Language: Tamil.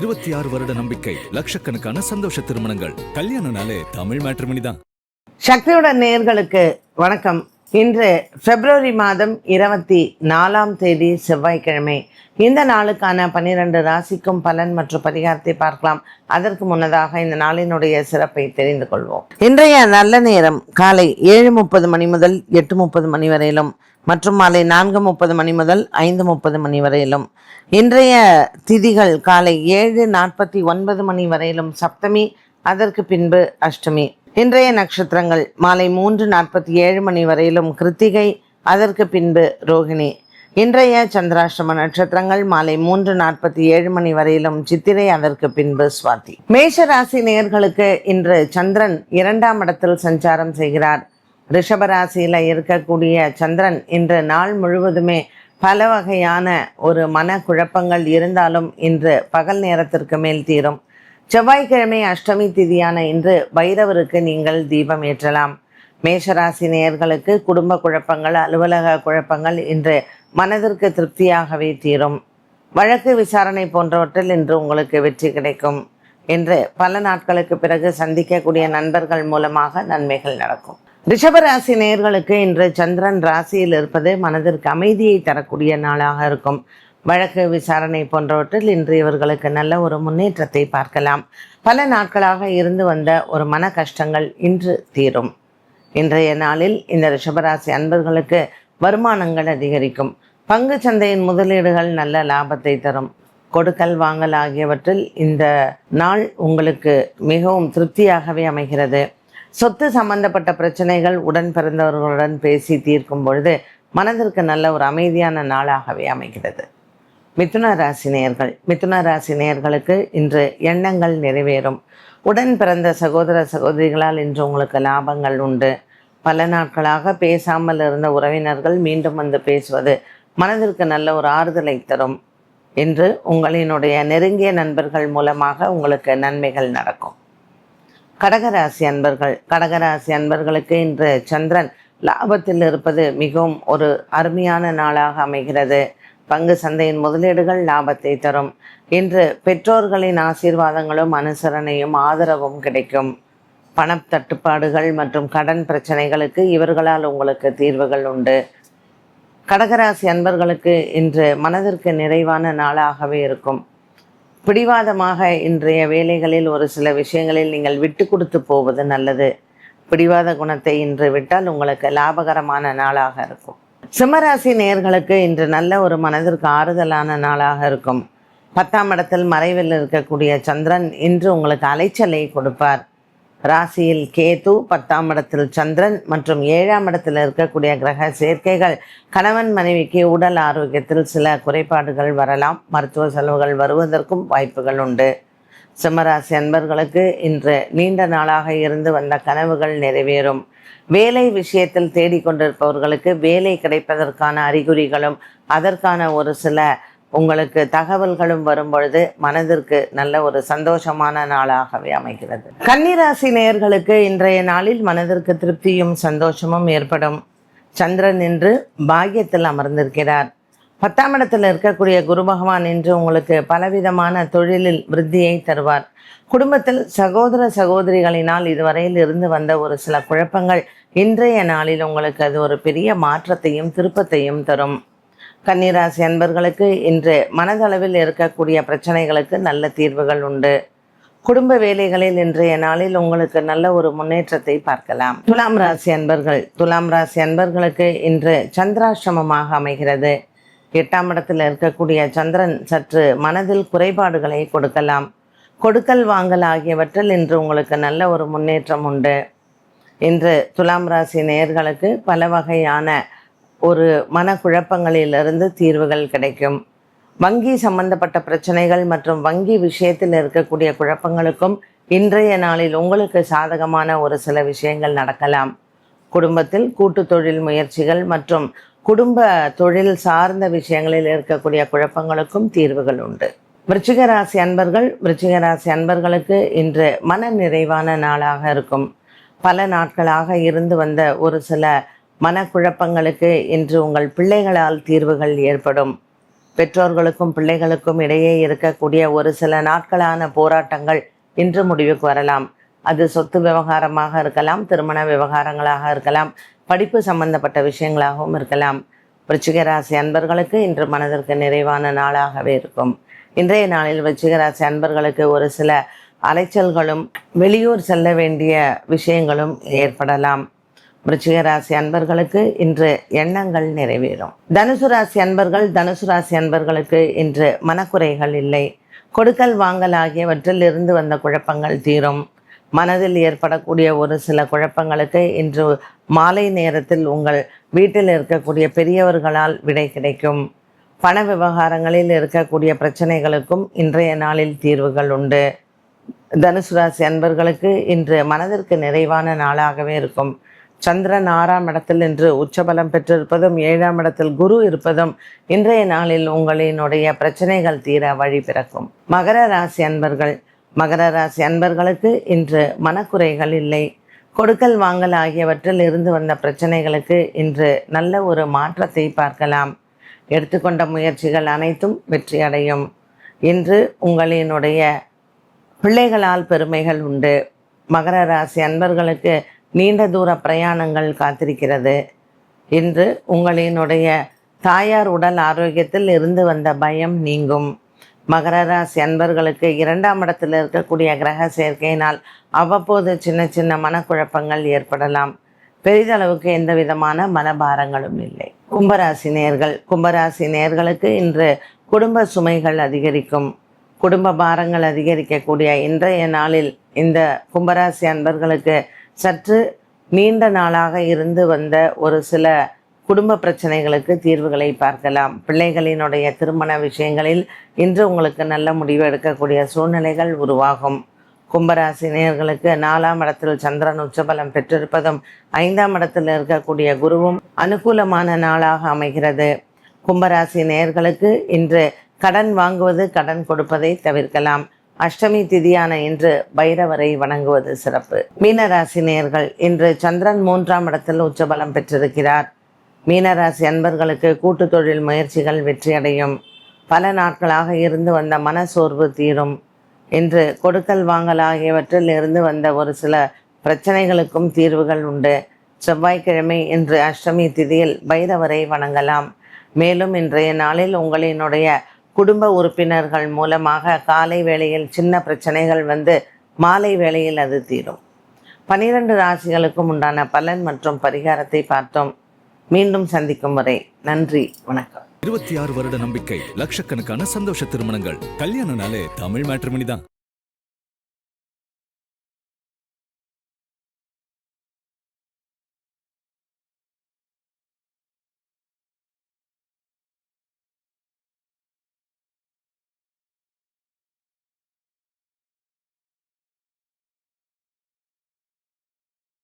26 வருட நம்பிக்கை, லட்சக்கணக்கான சந்தோஷ திருமணங்கள். கல்யாணம்னாலே தமிழ் மேட்ரிமோனி தான். சக்தியுடன் நேயர்களுக்கு வணக்கம். இன்று பிப்ரவரி மாதம் 24ஆம் தேதி செவ்வாய்க்கிழமை. இந்த நாளுக்கான 12 ராசிக்கும் பலன் மற்றும் பரிகாரத்தை பார்க்கலாம். அதற்கு முன்னதாக இந்த நாளினுடைய சிறப்பை தெரிந்து கொள்வோம். இன்றைய நல்ல நேரம் காலை 7:30 மணி முதல் 8:30 மணி வரையிலும் மற்றும் மாலை 4:30 மணி முதல் 5:30 மணி வரையிலும். இன்றைய திதிகள் காலை 7:49 மணி வரையிலும் சப்தமி, அதற்கு பின்பு அஷ்டமி. இன்றைய நட்சத்திரங்கள் மாலை 3:47 மணி வரையிலும் கிருத்திகை, அதற்கு பின்பு ரோகிணி. இன்றைய சந்திராஷ்டம நட்சத்திரங்கள் மாலை 3:47 மணி வரையிலும் சித்திரை, அதற்கு பின்பு சுவாதி. மேஷ ராசி நேயர்களுக்கு இன்று சந்திரன் 2ஆம் இடத்தில் சஞ்சாரம் செய்கிறார். ரிஷபராசியில் இருக்கக்கூடிய சந்திரன் இன்று நாள் முழுவதுமே பல வகையான ஒரு மன குழப்பங்கள் இருந்தாலும் இன்று பகல் நேரத்திற்கு மேல் தீரும். செவ்வாய்க்கிழமை அஷ்டமி திதியான இன்று பைரவருக்கு நீங்கள் தீபம் ஏற்றலாம். மேஷராசி நேயர்களுக்கு குடும்ப குழப்பங்கள், அலுவலக குழப்பங்கள் இன்று மனதிற்கு திருப்தியாகவே தீரும். வழக்கு விசாரணை போன்றவற்றில் இன்று உங்களுக்கு வெற்றி கிடைக்கும். இன்று பல நாட்களுக்கு பிறகு சந்திக்கக்கூடிய நண்பர்கள் மூலமாக நன்மைகள் நடக்கும். ரிஷபராசி நேயர்களுக்கு இன்று சந்திரன் ராசியில் இருப்பது மனதிற்கு அமைதியை தரக்கூடிய நாளாக இருக்கும். வழக்கு விசாரணை போன்றவற்றில் இன்று இவர்களுக்கு நல்ல ஒரு முன்னேற்றத்தை பார்க்கலாம். பல நாட்களாக இருந்து வந்த ஒரு மன கஷ்டங்கள் இன்று தீரும். இன்றைய நாளில் இந்த ரிஷபராசி அன்பர்களுக்கு வருமானங்கள் அதிகரிக்கும். பங்கு சந்தையின் முதலீடுகள் நல்ல லாபத்தை தரும். கொடுக்கல் வாங்கல் ஆகியவற்றில் இந்த நாள் உங்களுக்கு மிகவும் திருப்தியாகவே அமைகிறது. சொத்து சம்பந்தப்பட்ட பிரச்சனைகள் உடன் பிறந்தவர்களுடன் பேசி தீர்க்கும் பொழுது மனதிற்கு நல்ல ஒரு அமைதியான நாளாகவே அமைகிறது. மிதுன ராசி நேயர்களுக்கு இன்று எண்ணங்கள் நிறைவேறும். உடன் பிறந்த சகோதர சகோதரிகளால் இன்று உங்களுக்கு லாபங்கள் உண்டு. பல நாட்களாக பேசாமல் இருந்த உறவினர்கள் மீண்டும் வந்து பேசுவது மனதிற்கு நல்ல ஒரு ஆறுதலை தரும். இன்று உங்களினுடைய நெருங்கிய நண்பர்கள் மூலமாக உங்களுக்கு நன்மைகள் நடக்கும். கடகராசி அன்பர்களுக்கு இன்று சந்திரன் லாபத்தில் இருப்பது மிகவும் ஒரு அருமையான நாளாக அமைகிறது. பங்கு சந்தையின் முதலீடுகள் லாபத்தை தரும். இன்று பெற்றோர்களின் ஆசீர்வாதங்களும் அனுசரணையும் ஆதரவும் கிடைக்கும். பணத்தட்டுப்பாடுகள் மற்றும் கடன் பிரச்சனைகளுக்கு இவர்களால் உங்களுக்கு தீர்வுகள் உண்டு. கடகராசி அன்பர்களுக்கு இன்று மனதிற்கு நிறைவான நாளாகவே இருக்கும். பிடிவாதமாக இன்றைய வேலைகளில் ஒரு சில விஷயங்களில் நீங்கள் விட்டு கொடுத்து போவது நல்லது. பிடிவாத குணத்தை இன்று விட்டால் உங்களுக்கு லாபகரமான நாளாக இருக்கும். சிம்மராசி நேயர்களுக்கு இன்று நல்ல ஒரு மனதிற்கு ஆறுதலான நாளாக இருக்கும். 10ஆம் இடத்தில் மறைவில் இருக்கக்கூடிய சந்திரன் இன்று உங்களுக்கு அலைச்சலை கொடுப்பார். ராசியில் கேது, 10ஆம் இடத்தில் சந்திரன் மற்றும் 7ஆம் இடத்தில் இருக்கக்கூடிய கிரக சேர்க்கைகள் கணவன் மனைவிக்கு உடல் ஆரோக்கியத்தில் சில குறைபாடுகள் வரலாம். மருத்துவ செலவுகள் வருவதற்கும் வாய்ப்புகள் உண்டு. சிம்மராசி அன்பர்களுக்கு இன்று நீண்ட நாளாக இருந்து வந்த கனவுகள் நிறைவேறும். வேலை விஷயத்தில் தேடிக்கொண்டிருப்பவர்களுக்கு வேலை கிடைப்பதற்கான அறிகுறிகளும் அதற்கான ஒரு சில உங்களுக்கு தகவல்களும் வரும்பொழுது மனதிற்கு நல்ல ஒரு சந்தோஷமான நாளாகவே அமைகிறது. கன்னிராசி நேயர்களுக்கு இன்றைய நாளில் மனதிற்கு திருப்தியும் சந்தோஷமும் ஏற்படும். சந்திரன் இன்று பாக்கியத்தில் அமர்ந்திருக்கிறார். 10ஆம் இடத்தில் இருக்கக்கூடிய குரு பகவான் இன்று உங்களுக்கு பலவிதமான தொழிலில் விருத்தியை தருவார். குடும்பத்தில் சகோதர சகோதரிகளினால் இதுவரையில் இருந்து வந்த ஒரு சில குழப்பங்கள் இன்றைய நாளில் உங்களுக்கு அது ஒரு பெரிய மாற்றத்தையும் திருப்பத்தையும் தரும். கன்னிராசி அன்பர்களுக்கு இன்று மனதளவில் இருக்கக்கூடிய பிரச்சனைகளுக்கு நல்ல தீர்வுகள் உண்டு. குடும்ப வேலைகளில் இன்றைய நாளில் உங்களுக்கு நல்ல ஒரு முன்னேற்றத்தை பார்க்கலாம். துலாம் ராசி அன்பர்களுக்கு இன்று சந்திராஷ்டமமாக அமைகிறது. 8ஆம் இடத்தில் இருக்கக்கூடிய சந்திரன் சற்று மனதில் குறைபாடுகளை கொடுக்கலாம். கொடுக்கல் வாங்கல் ஆகியவற்றில் இன்று உங்களுக்கு நல்ல ஒரு முன்னேற்றம் உண்டு. இன்று துலாம் ராசி நேயர்களுக்கு பல வகையான ஒரு மனக்குழப்பங்களிலிருந்து தீர்வுகள் கிடைக்கும். வங்கி சம்பந்தப்பட்ட பிரச்சனைகள் மற்றும் வங்கி விஷயத்தில் இருக்கக்கூடிய குழப்பங்களுக்கும் இன்றைய நாளில் உங்களுக்கு சாதகமான ஒரு சில விஷயங்கள் நடக்கலாம். குடும்பத்தில் கூட்டு தொழில் முயற்சிகள் மற்றும் குடும்ப தொழில் சார்ந்த விஷயங்களில் இருக்கக்கூடிய குழப்பங்களுக்கும் தீர்வுகள் உண்டு. விருச்சிக ராசி அன்பர்களுக்கு இன்று மன நிறைவான நாளாக இருக்கும். பல நாட்களாக இருந்து வந்த ஒரு சில மனக்குழப்பங்களுக்கு இன்று உங்கள் பிள்ளைகளால் தீர்வுகள் ஏற்படும். பெற்றோர்களுக்கும் பிள்ளைகளுக்கும் இடையே இருக்கக்கூடிய ஒரு சில நாட்களான போராட்டங்கள் இன்று முடிவுக்கு வரலாம். அது சொத்து விவகாரமாக இருக்கலாம், திருமண விவகாரங்களாக இருக்கலாம், படிப்பு சம்பந்தப்பட்ட விஷயங்களாகவும் இருக்கலாம். விருச்சிக ராசி அன்பர்களுக்கு இன்று மனதிற்கு நிறைவான நாளாகவே இருக்கும். இன்றைய நாளில் விருச்சிக ராசி அன்பர்களுக்கு ஒரு சில அலைச்சல்களும் வெளியூர் செல்ல வேண்டிய விஷயங்களும் ஏற்படலாம். விருச்சிக ராசி அன்பர்களுக்கு இன்று எண்ணங்கள் நிறைவேறும். தனுசு ராசி அன்பர்களுக்கு இன்று மனக்குறைகள் இல்லை. கொடுக்கல் வாங்கல் ஆகியவற்றில் இருந்து வந்த குழப்பங்கள் தீரும். மனதில் ஏற்படக்கூடிய ஒரு சில குழப்பங்களுக்கு இன்று மாலை நேரத்தில் உங்கள் வீட்டில் இருக்கக்கூடிய பெரியவர்களால் விடை கிடைக்கும். பண விவகாரங்களில் இருக்கக்கூடிய பிரச்சனைகளுக்கும் இன்றைய நாளில் தீர்வுகள் உண்டு. தனுசு ராசி அன்பர்களுக்கு இன்று மனதிற்கு நிறைவான நாளாகவே இருக்கும். சந்திரன் 6ஆம் இடத்தில் இன்று உச்சபலம் பெற்றிருப்பதும் 7ஆம் இடத்தில் குரு இருப்பதும் இன்றைய நாளில் உங்களினுடைய பிரச்சனைகள் தீர வழி பிறக்கும். மகர ராசி அன்பர்களுக்கு இன்று மனக்குறைகள் இல்லை. கொடுக்கல் வாங்கல் ஆகியவற்றில் இருந்து வந்த பிரச்சனைகளுக்கு இன்று நல்ல ஒரு மாற்றத்தை பார்க்கலாம். எடுத்துக்கொண்ட முயற்சிகள் அனைத்தும் வெற்றியடையும். இன்று உங்களினுடைய பிள்ளைகளால் பெருமைகள் உண்டு. மகர ராசி அன்பர்களுக்கு நீண்ட தூர பிரயாணங்கள் காத்திருக்கிறது. இன்று உங்களினுடைய தாயார் உடல் ஆரோக்கியத்தில் இருந்து வந்த பயம் நீங்கும். மகர ராசி அன்பர்களுக்கு 2ஆம் இடத்தில் இருக்கக்கூடிய கிரக சேர்க்கையினால் அவ்வப்போது சின்ன சின்ன மனக்குழப்பங்கள் ஏற்படலாம். பெரிதளவுக்கு எந்த விதமான மனபாரங்களும் இல்லை. கும்பராசி நேயர்களுக்கு இன்று குடும்ப சுமைகள் அதிகரிக்கும். குடும்ப பாரங்கள் அதிகரிக்கக்கூடிய இன்றைய நாளில் இந்த கும்பராசி அன்பர்களுக்கு சற்று நீண்ட நாளாக இருந்து வந்த ஒரு சில குடும்ப பிரச்சனைகளுக்கு தீர்வுகளை பார்க்கலாம். பிள்ளைகளினுடைய திருமண விஷயங்களில் இன்று உங்களுக்கு நல்ல முடிவு எடுக்கக்கூடிய சூழ்நிலைகள் உருவாகும். கும்பராசி நேயர்களுக்கு 4ஆம் இடத்தில் சந்திரன் உச்சபலம் பெற்றிருப்பதும் 5ஆம் இடத்தில் இருக்கக்கூடிய குருவும் அனுகூலமான நாளாக அமைகிறது. கும்பராசி நேயர்களுக்கு இன்று கடன் வாங்குவது, கடன் கொடுப்பதை தவிர்க்கலாம். அஷ்டமி திதியான இன்று பைரவரை வணங்குவது சிறப்பு. மீனராசி நேயர்கள், இன்று சந்திரன் 3ஆம் இடத்தில் உச்சபலம் பெற்றிருக்கிறார். மீனராசி அன்பர்களுக்கு கூட்டு தொழில் முயற்சிகள் வெற்றியடையும். பல நாட்களாக இருந்து வந்த மனசோர்வு தீரும். இன்று கொடுக்கல் வாங்கல் ஆகியவற்றில் இருந்து வந்த ஒரு சில பிரச்சனைகளுக்கும் தீர்வுகள் உண்டு. செவ்வாய்க்கிழமை இன்று அஷ்டமி திதியில் பைரவரை வணங்கலாம். மேலும் இன்றைய நாளில் உங்களினுடைய குடும்ப உறுப்பினர்கள் மூலமாக காலை வேளையில் சின்ன பிரச்சனைகள் வந்து மாலை வேளையில் அது தீரும். 12 ராசிகளுக்கும் உண்டான பலன் மற்றும் பரிகாரத்தை பார்த்தோம். மீண்டும் சந்திக்கும் வரை நன்றி, வணக்கம். 26 வருட நம்பிக்கை, லட்சக்கணக்கான சந்தோஷ திருமணங்கள். கல்யாணம்னாலே தமிழ் மேட்ரிமோனி தான்.